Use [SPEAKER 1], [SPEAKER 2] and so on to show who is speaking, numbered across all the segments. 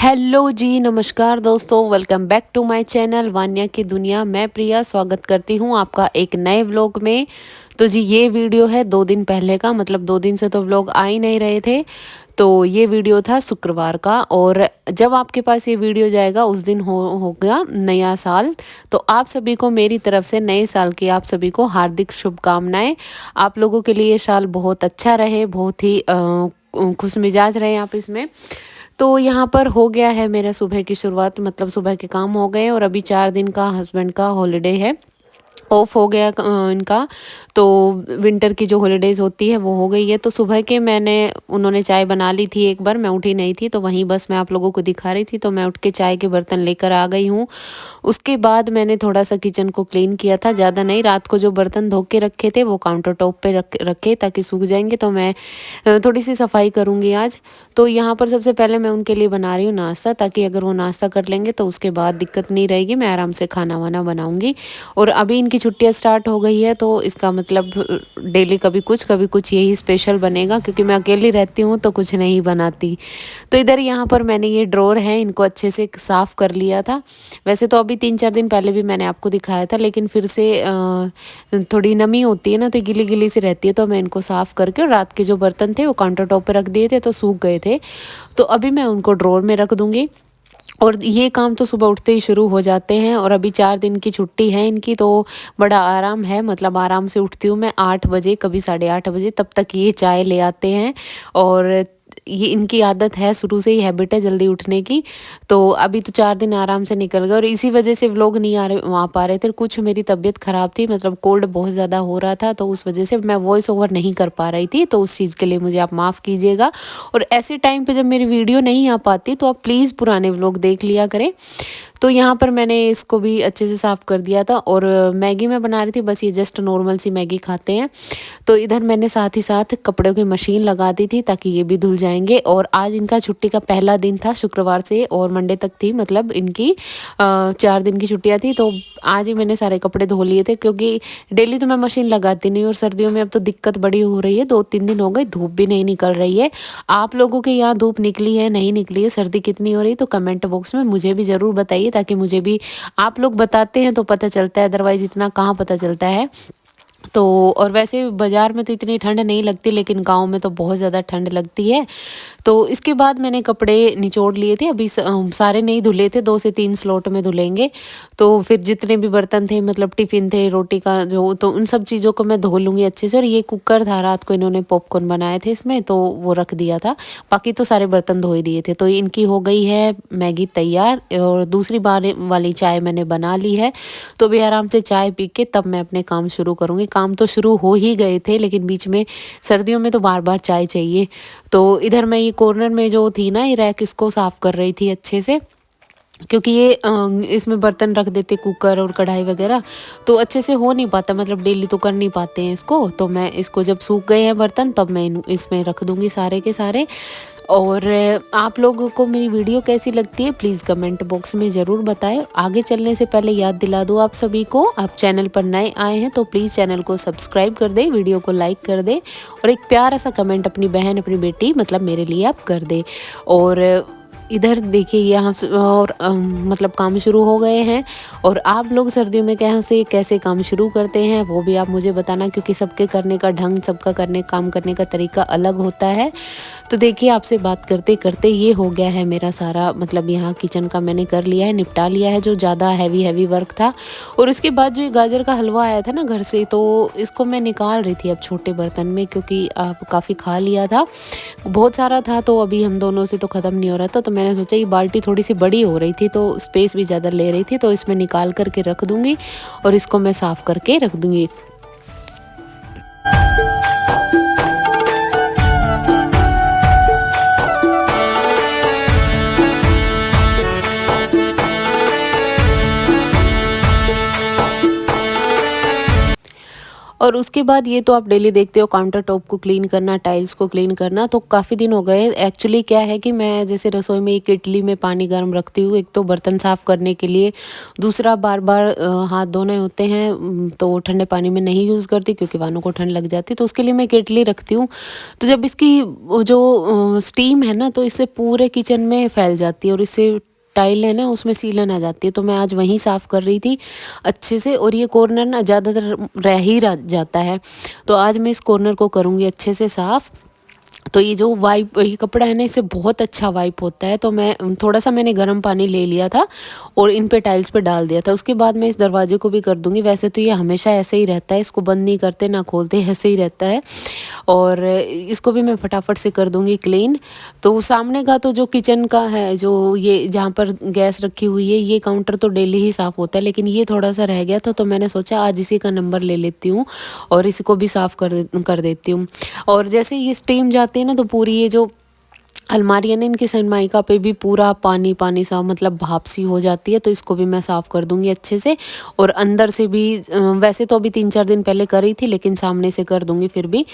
[SPEAKER 1] Hello ji, नमस्कार दोस्तों, welcome back to my channel Vanya की दुनिया। मैं प्रिया स्वागत करती हूँ आपका एक नए व्लॉग में। तो जी ये वीडियो है 2 दिन पहले का, मतलब 2 दिन से तो व्लॉग आ ही नहीं रहे थे। तो ये वीडियो था शुक्रवार का, और जब आपके पास ये वीडियो जाएगा उस दिन होगा नया साल। तो आप सभी को मेरी तरफ से नए साल की आप सभी को हार्दिक शुभकामनाएं। आप लोगों के लिए ये साल बहुत अच्छा रहे, बहुत ही खुश मिजाज रहे आप इसमें। तो यहाँ पर हो गया है मेरा सुबह की शुरुआत, मतलब सुबह के काम हो गए, और अभी 4 दिन का हस्बैंड का हॉलीडे है, ऑफ हो गया इनका। तो विंटर की जो हॉलीडेज़ होती है वो हो गई है। तो सुबह के उन्होंने चाय बना ली थी, एक बार मैं उठी नहीं थी तो वहीं बस मैं आप लोगों को दिखा रही थी। तो मैं उठ के चाय के बर्तन लेकर आ गई हूँ। उसके बाद मैंने थोड़ा सा किचन को क्लीन किया था, ज़्यादा नहीं। रात को जो बर्तन धो के रखे थे वो काउंटर टॉप पे रखे ताकि सूख जाएंगे। तो मैं थोड़ी सी सफाई करूँगी आज। तो यहाँ पर सबसे पहले मैं उनके लिए बना रही हूँ नाश्ता, ताकि अगर वो नाश्ता कर लेंगे तो उसके बाद दिक्कत नहीं रहेगी, मैं आराम से खाना वाना बनाऊँगी। और अभी इनकी छुट्टियाँ स्टार्ट हो गई है, तो इसका मतलब डेली कभी कुछ यही स्पेशल बनेगा, क्योंकि मैं अकेली रहती हूँ तो कुछ नहीं बनाती। तो इधर यहाँ पर मैंने ये ड्रॉर है, इनको अच्छे से साफ़ कर लिया था। वैसे तो अभी 3-4 दिन पहले भी मैंने आपको दिखाया था, लेकिन फिर से थोड़ी नमी होती है ना, तो गिली गिली सी रहती है। तो मैं इनको साफ़ करके, और रात के जो बर्तन थे वो काउंटर टॉप पे रख दिए थे तो सूख गए थे। तो अभी मैं उनको ड्रॉर में रख दूँगी। और ये काम तो सुबह उठते ही शुरू हो जाते हैं। और अभी 4 दिन की छुट्टी है इनकी, तो बड़ा आराम है, मतलब आराम से उठती हूँ मैं 8 बजे, कभी 8:30 बजे। तब तक ये चाय ले आते हैं, और ये इनकी आदत है, शुरू से ही हैबिट है जल्दी उठने की। तो अभी तो 4 दिन आराम से निकल गए, और इसी वजह से व्लॉग नहीं आ पा रहे थे। कुछ मेरी तबीयत ख़राब थी, मतलब कोल्ड बहुत ज़्यादा हो रहा था, तो उस वजह से मैं वॉइस ओवर नहीं कर पा रही थी। तो उस चीज़ के लिए मुझे आप माफ़ कीजिएगा। और ऐसे टाइम पे जब मेरी वीडियो नहीं आ पाती तो आप प्लीज़ पुराने व्लॉग देख लिया करें। तो यहाँ पर मैंने इसको भी अच्छे से साफ़ कर दिया था। और मैगी मैं बना रही थी, बस ये जस्ट नॉर्मल सी मैगी खाते हैं। तो इधर मैंने साथ ही साथ कपड़ों की मशीन लगा दी थी, ताकि ये भी धुल जाएंगे। और आज इनका छुट्टी का पहला दिन था, शुक्रवार से और मंडे तक थी, मतलब इनकी 4 दिन की छुट्टियाँ थी। तो आज ही मैंने सारे कपड़े धो लिए थे, क्योंकि डेली तो मैं मशीन लगाती नहीं, और सर्दियों में अब तो दिक्कत बड़ी हो रही है। 2-3 दिन हो गए धूप भी नहीं निकल रही है। आप लोगों के यहाँ धूप निकली है, नहीं निकली है, सर्दी कितनी हो रही है, तो कमेंट बॉक्स में मुझे भी ज़रूर बताइए, ताकि मुझे भी, आप लोग बताते हैं तो पता चलता है, अदरवाइज़ इतना कहाँ पता चलता है। तो और वैसे बाज़ार में तो इतनी ठंड नहीं लगती, लेकिन गांव में तो बहुत ज़्यादा ठंड लगती है। तो इसके बाद मैंने कपड़े निचोड़ लिए थे, अभी सारे नहीं धुले थे, 2 से 3 स्लॉट में धुलेंगे। तो फिर जितने भी बर्तन थे, मतलब टिफ़िन थे, रोटी का जो, तो उन सब चीज़ों को मैं धो लूँगी अच्छे से। और ये कुकर था, रात को इन्होंने पॉपकॉर्न बनाए थे इसमें, तो वो रख दिया था। बाकी तो सारे बर्तन धो ही दिए थे। तो इनकी हो गई है मैगी तैयार, और दूसरी बार वाली चाय मैंने बना ली है। तो भी आराम से चाय पी के तब मैं अपने काम शुरू करूँगी। काम तो शुरू हो ही गए थे, लेकिन बीच में सर्दियों में तो बार बार चाय चाहिए। तो इधर मैं ये कॉर्नर में जो थी ना, ये रैक, इसको साफ़ कर रही थी अच्छे से, क्योंकि ये इसमें बर्तन रख देते, कुकर और कढ़ाई वगैरह, तो अच्छे से हो नहीं पाता, मतलब डेली तो कर नहीं पाते हैं इसको। तो मैं इसको जब सूख गए हैं बर्तन, तब मैं इसमें रख दूँगी सारे के सारे। और आप लोगों को मेरी वीडियो कैसी लगती है प्लीज़ कमेंट बॉक्स में ज़रूर बताएं। आगे चलने से पहले याद दिला दूँ आप सभी को, आप चैनल पर नए आए हैं तो प्लीज़ चैनल को सब्सक्राइब कर दें, वीडियो को लाइक कर दें, और एक प्यारा सा कमेंट अपनी बहन, अपनी बेटी, मतलब मेरे लिए आप कर दें। और इधर देखिए यहाँ से और मतलब काम शुरू हो गए हैं। और आप लोग सर्दियों में कैसे काम शुरू करते हैं वो भी आप मुझे बताना, क्योंकि सबके करने का ढंग, सबका काम करने का तरीका अलग होता है। तो देखिए आपसे बात करते करते ये हो गया है मेरा सारा, मतलब यहाँ किचन का मैंने कर लिया है, निपटा लिया है, जो ज़्यादा हैवी वर्क था। और उसके बाद जो ये गाजर का हलवा आया था ना घर से, तो इसको मैं निकाल रही थी अब छोटे बर्तन में, क्योंकि आप काफ़ी खा लिया था, बहुत सारा था। तो अभी हम दोनों से तो ख़त्म नहीं हो रहा था, तो मैंने सोचा ये बाल्टी थोड़ी सी बड़ी हो रही थी, तो स्पेस भी ज़्यादा ले रही थी, तो इसमें निकाल करके रख दूँगी, और इसको मैं साफ़ करके रख दूँगी। और उसके बाद ये तो आप डेली देखते हो, काउंटर टॉप को क्लीन करना, टाइल्स को क्लीन करना। तो काफ़ी दिन हो गए। एक्चुअली क्या है कि मैं जैसे रसोई में एक केटली में पानी गर्म रखती हूँ, एक तो बर्तन साफ़ करने के लिए, दूसरा बार बार हाथ धोने होते हैं, तो ठंडे पानी में नहीं यूज़ करती क्योंकि वानों को ठंड लग जाती है, तो उसके लिए मैं केटली रखती हूँ। तो जब इसकी वो जो स्टीम है ना, तो इससे पूरे किचन में फैल जाती है और इससे टाइल है ना उसमें सीलन आ जाती है। तो मैं आज वहीं साफ़ कर रही थी अच्छे से, और ये कॉर्नर ना ज़्यादातर रह ही जाता है, तो आज मैं इस कॉर्नर को करूँगी अच्छे से साफ़। तो ये जो वाइप, ये कपड़ा है ना, इससे बहुत अच्छा वाइप होता है। तो मैं थोड़ा सा मैंने गर्म पानी ले लिया था और इन पे टाइल्स पे डाल दिया था। उसके बाद मैं इस दरवाजे को भी कर दूंगी। वैसे तो ये हमेशा ऐसे ही रहता है, इसको बंद नहीं करते ना खोलते, ऐसे ही रहता है। और इसको भी मैं फटाफट से कर दूंगी क्लीन। तो सामने का तो जो किचन का है, जो ये जहाँ पर गैस रखी हुई है, ये काउंटर तो डेली ही साफ़ होता है, लेकिन ये थोड़ा सा रह गया था, तो मैंने सोचा आज इसी का नंबर ले लेती हूँ और इसको भी साफ़ कर देती हूँ। और जैसे ये स्टीम जाती है ना, तो पूरी ये जो अलमारी है ना, इनकी सनमाइका पे भी पूरा पानी पानी सा, मतलब भाप सी हो जाती है। तो इसको भी मैं साफ़ कर दूंगी अच्छे से। और अंदर से भी वैसे तो अभी 3-4 दिन पहले करी थी, लेकिन सामने से कर दूंगी फिर भी।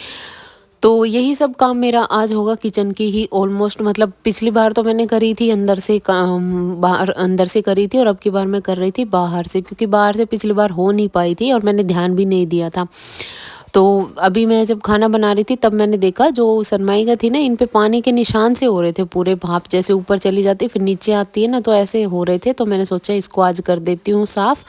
[SPEAKER 1] तो यही सब काम मेरा आज होगा किचन की ही ऑलमोस्ट। मतलब पिछली बार तो मैंने करी थी अंदर से काम, बाहर अंदर से करी थी, और अब की बार मैं कर रही थी बाहर से, क्योंकि बाहर से पिछली बार हो नहीं पाई थी और मैंने ध्यान भी नहीं दिया था। तो अभी मैं जब खाना बना रही थी तब मैंने देखा जो सरमाइका थी ना, इन पे पानी के निशान से हो रहे थे, पूरे भाप जैसे ऊपर चली जाती फिर नीचे आती है ना, तो ऐसे हो रहे थे। तो मैंने सोचा इसको आज कर देती हूँ साफ़।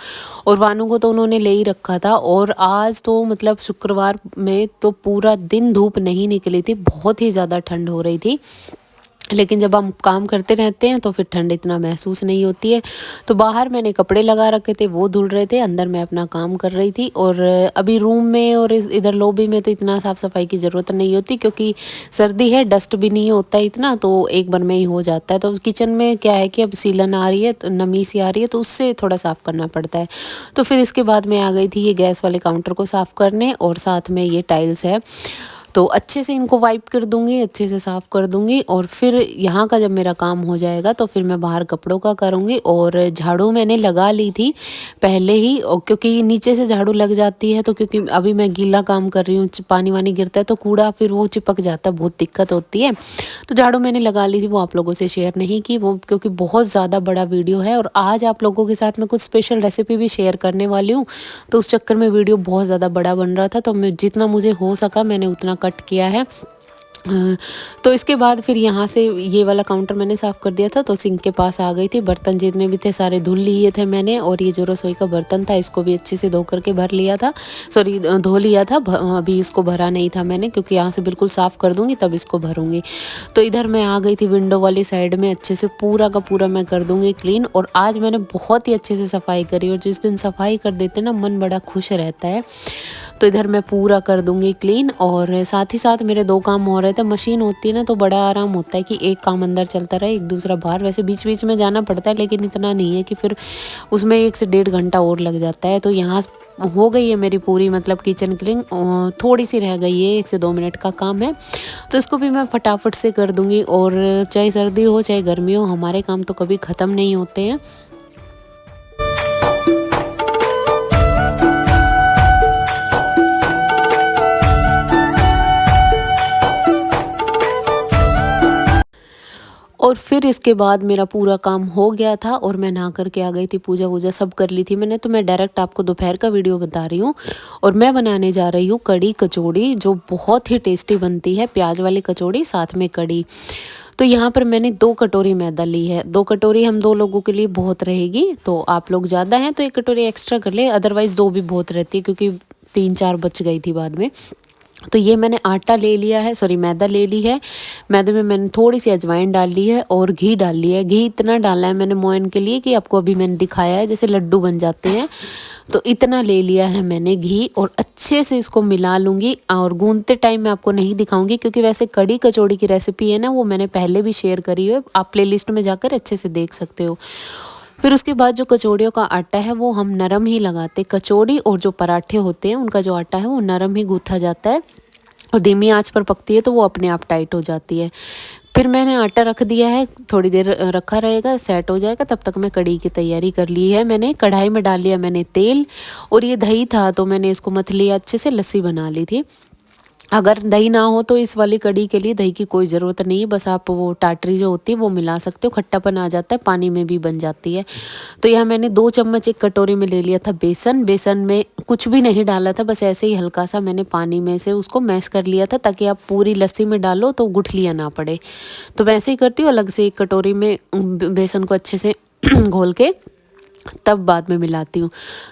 [SPEAKER 1] और वानू को तो उन्होंने ले ही रखा था। और आज तो मतलब शुक्रवार में तो पूरा दिन धूप नहीं निकली थी, बहुत ही ज़्यादा ठंड हो रही थी। लेकिन जब हम काम करते रहते हैं तो फिर ठंड इतना महसूस नहीं होती है। तो बाहर मैंने कपड़े लगा रखे थे, वो धुल रहे थे, अंदर मैं अपना काम कर रही थी। और अभी रूम में और इधर लॉबी में तो इतना साफ़ सफाई की ज़रूरत नहीं होती, क्योंकि सर्दी है, डस्ट भी नहीं होता इतना, तो एक बार में ही हो जाता है। तो किचन में क्या है कि अब सीलन आ रही है, तो नमी सी आ रही है, तो उससे थोड़ा साफ़ करना पड़ता है। तो फिर इसके बाद मैं आ गई थी ये गैस वाले काउंटर को साफ़ करने, और साथ में ये टाइल्स है, तो अच्छे से इनको वाइप कर दूंगी, अच्छे से साफ़ कर दूंगी। और फिर यहाँ का जब मेरा काम हो जाएगा तो फिर मैं बाहर कपड़ों का करूँगी। और झाड़ू मैंने लगा ली थी पहले ही, और क्योंकि नीचे से झाड़ू लग जाती है, तो क्योंकि अभी मैं गीला काम कर रही हूँ, पानी वानी गिरता है तो कूड़ा फिर वो चिपक जाता है, बहुत दिक्कत होती है। तो झाड़ू मैंने लगा ली थी, वो आप लोगों से शेयर नहीं की वो, क्योंकि बहुत ज़्यादा बड़ा वीडियो है और आज आप लोगों के साथ मैं कुछ स्पेशल रेसिपी भी शेयर करने वाली हूँ। तो उस चक्कर में वीडियो बहुत ज़्यादा बड़ा बन रहा था, तो मैं जितना मुझे हो सका मैंने उतना कट किया है। तो इसके बाद फिर यहाँ से ये वाला काउंटर मैंने साफ़ कर दिया था, तो सिंक के पास आ गई थी। बर्तन जितने भी थे सारे धुल लिए थे मैंने, और ये जो रसोई का बर्तन था इसको भी अच्छे से धो करके भर लिया था, सॉरी धो लिया था। अभी इसको भरा नहीं था मैंने, क्योंकि यहाँ से बिल्कुल साफ़ कर दूँगी तब इसको भरूँगी। तो इधर मैं आ गई थी विंडो वाली साइड में, अच्छे से पूरा का पूरा मैं कर दूँगी क्लीन। और आज मैंने बहुत ही अच्छे से सफाई करी, और जिस दिन सफाई कर देते ना मन बड़ा खुश रहता है। तो इधर मैं पूरा कर दूंगी क्लीन। और साथ ही साथ मेरे 2 काम हो रहे थे। मशीन होती है ना तो बड़ा आराम होता है कि एक काम अंदर चलता रहे, एक दूसरा बाहर। वैसे बीच बीच में जाना पड़ता है, लेकिन इतना नहीं है कि फिर उसमें 1 से 1.5 घंटा और लग जाता है। तो यहाँ हो गई है मेरी पूरी, मतलब किचन क्लीन, थोड़ी सी रह गई है, 1 से 2 मिनट का काम है, तो इसको भी मैं फटाफट से कर दूंगी। और चाहे सर्दी हो चाहे गर्मी हो, हमारे काम तो कभी ख़त्म नहीं होते हैं। और फिर इसके बाद मेरा पूरा काम हो गया था और मैं नहा करके आ गई थी, पूजा वूजा सब कर ली थी मैंने। तो मैं डायरेक्ट आपको दोपहर का वीडियो बता रही हूँ, और मैं बनाने जा रही हूँ कड़ी कचौड़ी, जो बहुत ही टेस्टी बनती है, प्याज वाली कचौड़ी साथ में कड़ी। तो यहाँ पर मैंने 2 कटोरी मैदा ली है। 2 कटोरी हम 2 लोगों के लिए बहुत रहेगी, तो आप लोग ज़्यादा हैं तो 1 कटोरी एक्स्ट्रा कर ले, अदरवाइज़ 2 भी बहुत रहती है, क्योंकि 3-4 बच गई थी बाद में। तो ये मैंने आटा ले लिया है, सॉरी मैदा ले ली है। मैदे में मैंने थोड़ी सी अजवाइन डाल ली है और घी डाल लिया है। घी इतना डाला है मैंने मोयन के लिए कि आपको अभी मैंने दिखाया है जैसे लड्डू बन जाते हैं, तो इतना ले लिया है मैंने घी। और अच्छे से इसको मिला लूँगी, और गूंदते टाइम मैं आपको नहीं दिखाऊंगी, क्योंकि वैसे कड़ी कचौड़ी की रेसिपी है ना, वो मैंने पहले भी शेयर करी है, आप प्लेलिस्ट में जाकर अच्छे से देख सकते हो। फिर उसके बाद जो कचौड़ियों का आटा है वो हम नरम ही लगाते, कचौड़ी और जो पराठे होते हैं उनका जो आटा है वो नरम ही गूँथा जाता है, और धीमी आंच पर पकती है तो वो अपने आप टाइट हो जाती है। फिर मैंने आटा रख दिया है, थोड़ी देर रखा रहेगा, सेट हो जाएगा, तब तक मैं कढ़ी की तैयारी कर ली है। मैंने कढ़ाई में डाल लिया मैंने तेल, और ये दही था तो मैंने इसको मथ लिया, अच्छे से लस्सी बना ली थी। अगर दही ना हो तो इस वाली कढ़ी के लिए दही की कोई ज़रूरत नहीं है, बस आप वो टाटरी जो होती है वो मिला सकते हो, खट्टापन आ जाता है, पानी में भी बन जाती है। तो यहाँ मैंने 2 चम्मच एक कटोरी में ले लिया था बेसन। बेसन में कुछ भी नहीं डाला था, बस ऐसे ही हल्का सा मैंने पानी में से उसको मैश कर लिया था, ताकि आप पूरी लस्सी में डालो तो गुठलियाँ ना पड़े। तो मैं ऐसे ही करती हूँ, अलग से एक कटोरी में बेसन को अच्छे से घोल के तब बाद में मिलाती हूँ।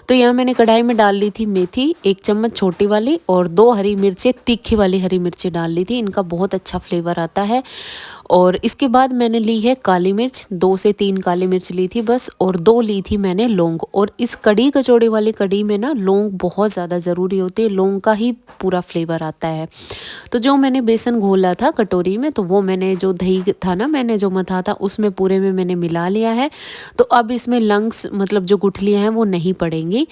[SPEAKER 1] तो यहाँ मैंने कढ़ाई में डाल ली थी मेथी 1 चम्मच छोटी वाली, और 2 हरी मिर्चें, तीखी वाली हरी मिर्चें डाल ली थी, इनका बहुत अच्छा फ्लेवर आता है। और इसके बाद मैंने ली है काली मिर्च, 2 से 3 काली मिर्च ली थी बस, और 2 ली थी मैंने लौंग। और इस कढ़ी कचौड़ी वाली कढ़ी में ना लौंग बहुत ज़्यादा ज़रूरी होती है, लौंग का ही पूरा फ्लेवर आता है। तो जो मैंने बेसन घोला था कटोरी में, तो वो मैंने जो दही था ना मैंने जो मथा था उसमें पूरे में मैंने मिला लिया है। तो अब इसमें लंग्स मतलब जो गुठलियाँ हैं वो नहीं पड़ेंगी।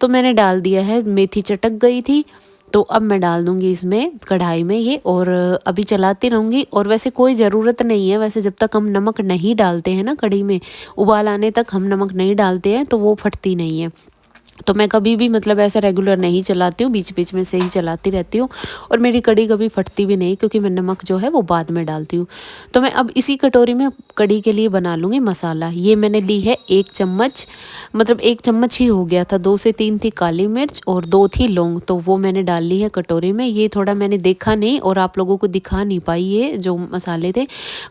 [SPEAKER 1] तो मैंने डाल दिया है, मेथी चटक गई थी, तो अब मैं डाल दूँगी इसमें कढ़ाई में ये, और अभी चलाती रहूँगी। और वैसे कोई ज़रूरत नहीं है, वैसे जब तक हम नमक नहीं डालते हैं ना कढ़ी में, उबाल आने तक हम नमक नहीं डालते हैं तो वो फटती नहीं है। तो मैं कभी भी मतलब ऐसा रेगुलर नहीं चलाती हूँ, बीच बीच में से ही चलाती रहती हूँ, और मेरी कढ़ी कभी फटती भी नहीं, क्योंकि मैं नमक जो है वो बाद में डालती हूँ। तो मैं अब इसी कटोरी में कढ़ी के लिए बना लूँगी मसाला। ये मैंने ली है 1 चम्मच, मतलब 1 चम्मच ही हो गया था, 2 से 3 थी काली मिर्च और 2 थी लौंग, तो वो मैंने डाल ली है कटोरी में। ये थोड़ा मैंने देखा नहीं और आप लोगों को दिखा नहीं पाई, ये जो मसाले थे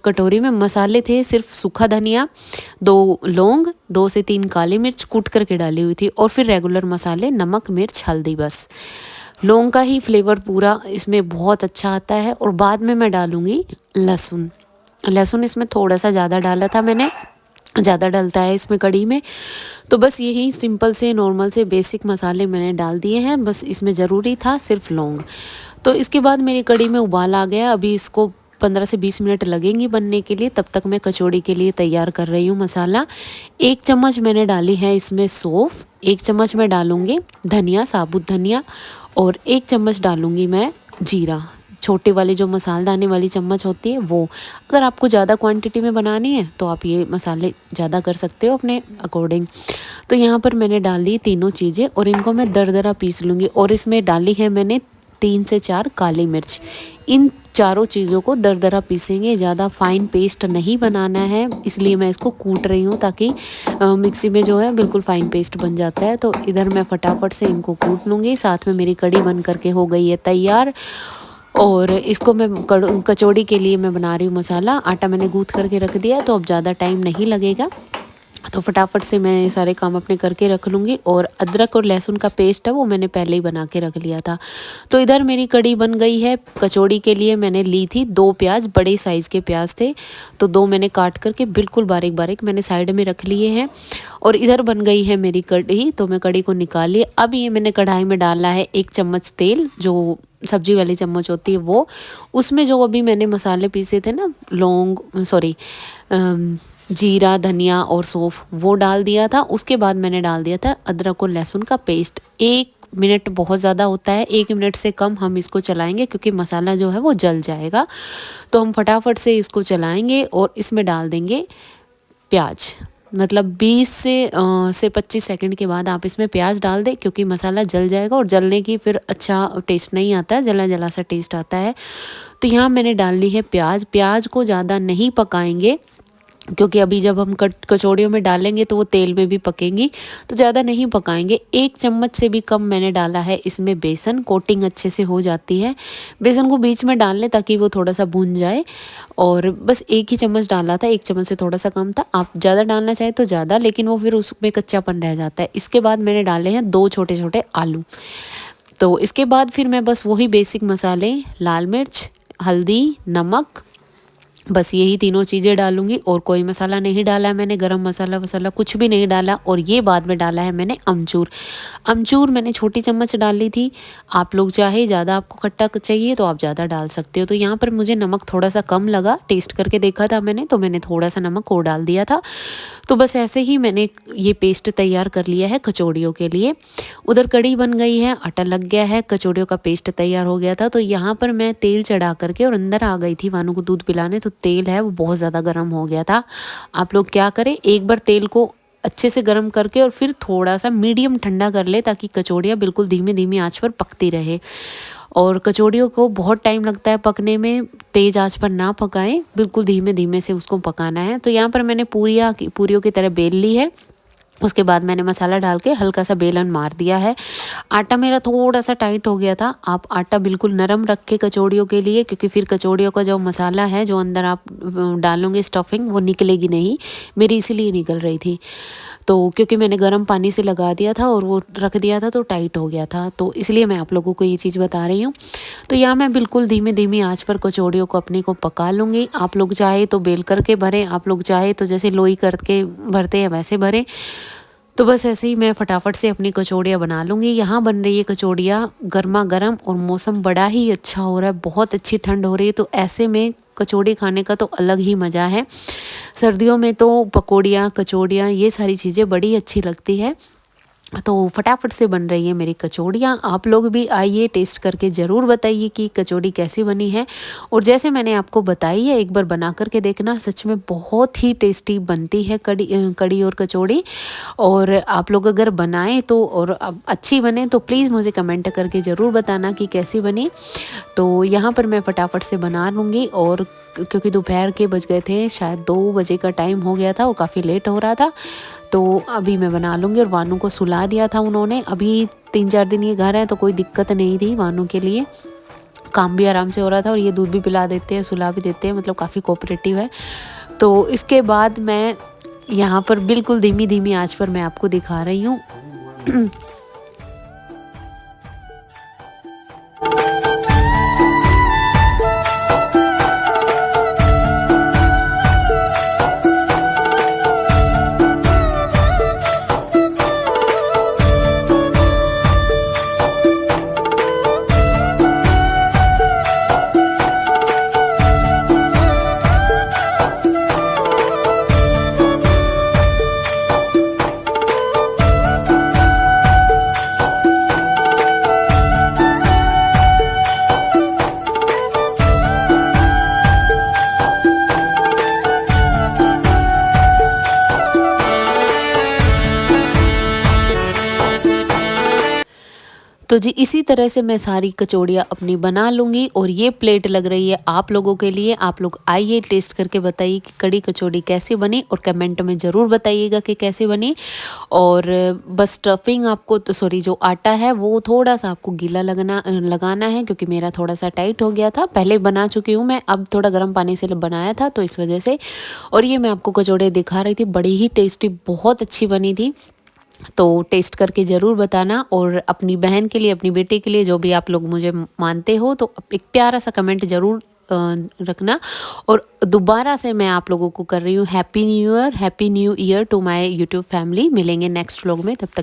[SPEAKER 1] कटोरी में, मसाले थे सिर्फ सूखा धनिया, 2 लौंग, 2 से 3 काली मिर्च कूट करके डाली हुई थी, और फिर रेगुलर मसाले नमक मिर्च हल्दी बस। लौंग का ही फ्लेवर पूरा इसमें बहुत अच्छा आता है। और बाद में मैं डालूँगी लहसुन। लहसुन इसमें थोड़ा सा ज़्यादा डाला था मैंने, ज़्यादा डलता है इसमें कढ़ी में। तो बस यही सिंपल से नॉर्मल से बेसिक मसाले मैंने डाल दिए हैं, बस इसमें ज़रूरी था सिर्फ लौंग। तो इसके बाद मेरी कढ़ी में उबाल आ गया, अभी इसको 15 से 20 मिनट लगेंगी बनने के लिए, तब तक मैं कचौड़ी के लिए तैयार कर रही हूँ मसाला। 1 चम्मच मैंने डाली है इसमें सौंफ, 1 चम्मच मैं डालूँगी धनिया, साबुत धनिया, और 1 चम्मच डालूँगी मैं जीरा, छोटे वाले जो मसालदाने वाली चम्मच होती है वो। अगर आपको ज़्यादा क्वांटिटी में बनानी है तो आप ये मसाले ज़्यादा कर सकते हो अपने अकॉर्डिंग। तो यहाँ पर मैंने डाल ली तीनों चीज़ें, और इनको मैं दरदरा पीस लूँगी। और इसमें डाली है मैंने 3 से 4 काली मिर्च। इन चारों चीज़ों को दरदरा पीसेंगे, ज़्यादा फाइन पेस्ट नहीं बनाना है, इसलिए मैं इसको कूट रही हूँ, ताकि मिक्सी में जो है बिल्कुल फाइन पेस्ट बन जाता है। तो इधर मैं फटाफट से इनको कूट लूँगी, साथ में मेरी कढ़ी बन करके हो गई है तैयार। और इसको मैं कचौड़ी के लिए मैं बना रही हूँ मसाला। आटा मैंने गूँथ करके रख दिया, तो अब ज़्यादा टाइम नहीं लगेगा, तो फटाफट से मैं ये सारे काम अपने करके रख लूँगी। और अदरक और लहसुन का पेस्ट है वो मैंने पहले ही बना के रख लिया था। तो इधर मेरी कढ़ी बन गई है। कचौड़ी के लिए मैंने ली थी 2 प्याज, बड़े साइज़ के प्याज थे, तो 2 मैंने काट करके बिल्कुल बारीक बारीक मैंने साइड में रख लिए हैं। और इधर बन गई है मेरी कढ़ी, तो मैं कढ़ी को निकाल ली। अब ये मैंने कढ़ाई में डाला है 1 चम्मच तेल, जो सब्जी वाली चम्मच होती है वो। उसमें जो अभी मैंने मसाले पीसे थे ना, जीरा, धनिया और सौंफ, वो डाल दिया था। उसके बाद मैंने डाल दिया था अदरक और लहसुन का पेस्ट। 1 मिनट बहुत ज़्यादा होता है, 1 मिनट से कम हम इसको चलाएंगे, क्योंकि मसाला जो है वो जल जाएगा। तो हम फटाफट से इसको चलाएंगे और इसमें डाल देंगे प्याज। मतलब 20 से 25 सेकंड के बाद आप इसमें प्याज डाल दें, क्योंकि मसाला जल जाएगा, और जलने की फिर अच्छा टेस्ट नहीं आता है, जला जला सा टेस्ट आता है। तो यहाँ मैंने डाल ली है प्याज। प्याज को ज़्यादा नहीं पकाएंगे, क्योंकि अभी जब हम कचौड़ियों में डालेंगे तो वो तेल में भी पकेंगी, तो ज़्यादा नहीं पकाएंगे। 1 चम्मच से भी कम मैंने डाला है इसमें बेसन, कोटिंग अच्छे से हो जाती है। बेसन को बीच में डाल लें ताकि वो थोड़ा सा भून जाए, और बस 1 ही चम्मच डाला था, 1 चम्मच से थोड़ा सा कम था। आप ज़्यादा डालना चाहें तो ज़्यादा, लेकिन वो फिर उसमें कच्चापन रह जाता है। इसके बाद मैंने डाले हैं 2 छोटे छोटे आलू। तो इसके बाद फिर मैं बस वही बेसिक मसाले, लाल मिर्च, हल्दी, नमक, बस यही तीनों चीज़ें डालूंगी, और कोई मसाला नहीं डाला है मैंने, गरम मसाला वसाला कुछ भी नहीं डाला। और ये बाद में डाला है मैंने अमचूर। अमचूर मैंने छोटी चम्मच डाली थी, आप लोग चाहे ज़्यादा आपको खट्टा चाहिए तो आप ज़्यादा डाल सकते हो। तो यहाँ पर मुझे नमक थोड़ा सा कम लगा, टेस्ट करके देखा था मैंने, तो मैंने थोड़ा सा नमक और डाल दिया था। तो बस ऐसे ही मैंने ये पेस्ट तैयार कर लिया है कचौड़ियों के लिए। उधर कढ़ी बन गई है, आटा लग गया है, कचौड़ियों का पेस्ट तैयार हो गया था। तो यहाँ पर मैं तेल चढ़ा करके और अंदर आ गई थी वानू को दूध पिलाने, तो तेल है वो बहुत ज़्यादा गर्म हो गया था। आप लोग क्या करें, एक बार तेल को अच्छे से गर्म करके और फिर थोड़ा सा मीडियम ठंडा कर ले, ताकि कचौड़ियाँ बिल्कुल धीमी धीमी आंच पर पकती रहे। और कचौड़ियों को बहुत टाइम लगता है पकने में, तेज़ आंच पर ना पकाएं, बिल्कुल धीमे धीमे से उसको पकाना है। तो यहाँ पर मैंने पूरियों की तरह बेल ली है। उसके बाद मैंने मसाला डाल के हल्का सा बेलन मार दिया है। आटा मेरा थोड़ा सा टाइट हो गया था। आप आटा बिल्कुल नरम रख के कचौड़ियों के लिए, क्योंकि फिर कचौड़ियों का जो मसाला है जो अंदर आप डालोगे स्टफिंग, वो निकलेगी नहीं। मेरी इसीलिए निकल रही थी, तो क्योंकि मैंने गर्म पानी से लगा दिया था और वो रख दिया था तो टाइट हो गया था, तो इसलिए मैं आप लोगों को ये चीज़ बता रही हूँ। तो यहाँ मैं बिल्कुल धीमी धीमी आंच पर कचौड़ियों को अपने को पका लूँगी। आप लोग चाहे तो बेल करके भरें, आप लोग चाहे तो जैसे लोई करके भरते हैं वैसे भरें। तो बस ऐसे ही मैं फटाफट से अपनी कचौड़ियाँ बना लूँगी। यहाँ बन रही है कचौड़ियाँ गर्मा गर्म और मौसम बड़ा ही अच्छा हो रहा है, बहुत अच्छी ठंड हो रही है, तो ऐसे में कचौड़ी खाने का तो अलग ही मज़ा है। सर्दियों में तो पकौड़ियाँ, कचौड़ियाँ, ये सारी चीज़ें बड़ी अच्छी लगती है। तो फटाफट से बन रही है मेरी कचौड़ियाँ। आप लोग भी आइए, टेस्ट करके ज़रूर बताइए कि कचौड़ी कैसी बनी है। और जैसे मैंने आपको बताई है, एक बार बना करके देखना, सच में बहुत ही टेस्टी बनती है कड़ी और कचौड़ी। और आप लोग अगर बनाएं तो और अच्छी बने तो प्लीज़ मुझे कमेंट करके ज़रूर बताना कि कैसी बनी। तो यहाँ पर मैं फटाफट से बना लूँगी, और क्योंकि दोपहर के बज गए थे, शायद 2 बजे का टाइम हो गया था और काफ़ी लेट हो रहा था, तो अभी मैं बना लूँगी। और वानू को सुला दिया था उन्होंने। अभी 3-4 दिन ये घर है तो कोई दिक्कत नहीं थी वानू के लिए, काम भी आराम से हो रहा था और ये दूध भी पिला देते हैं, सुला भी देते हैं, मतलब काफ़ी कोऑपरेटिव है। तो इसके बाद मैं यहाँ पर बिल्कुल धीमी धीमी आंच पर मैं आपको दिखा रही हूँ। तो जी इसी तरह से मैं सारी कचौड़ियाँ अपनी बना लूँगी। और ये प्लेट लग रही है आप लोगों के लिए। आप लोग आइए, टेस्ट करके बताइए कि कड़ी कचौड़ी कैसी बनी, और कमेंट में ज़रूर बताइएगा कि कैसी बनी। और बस स्टफिंग आपको तो जो आटा है वो थोड़ा सा आपको गीला लगाना है, क्योंकि मेरा थोड़ा सा टाइट हो गया था। पहले बना चुकी हूँ मैं, अब थोड़ा गर्म पानी से बनाया था तो इस वजह से। और ये मैं आपको कचौड़ियाँ दिखा रही थी, बड़ी ही टेस्टी, बहुत अच्छी बनी थी। तो टेस्ट करके ज़रूर बताना। और अपनी बहन के लिए, अपनी बेटी के लिए, जो भी आप लोग मुझे मानते हो, तो एक प्यारा सा कमेंट ज़रूर रखना। और दोबारा से मैं आप लोगों को कर रही हूँ happy new year to my YouTube family. मिलेंगे नेक्स्ट व्लॉग में, तब तक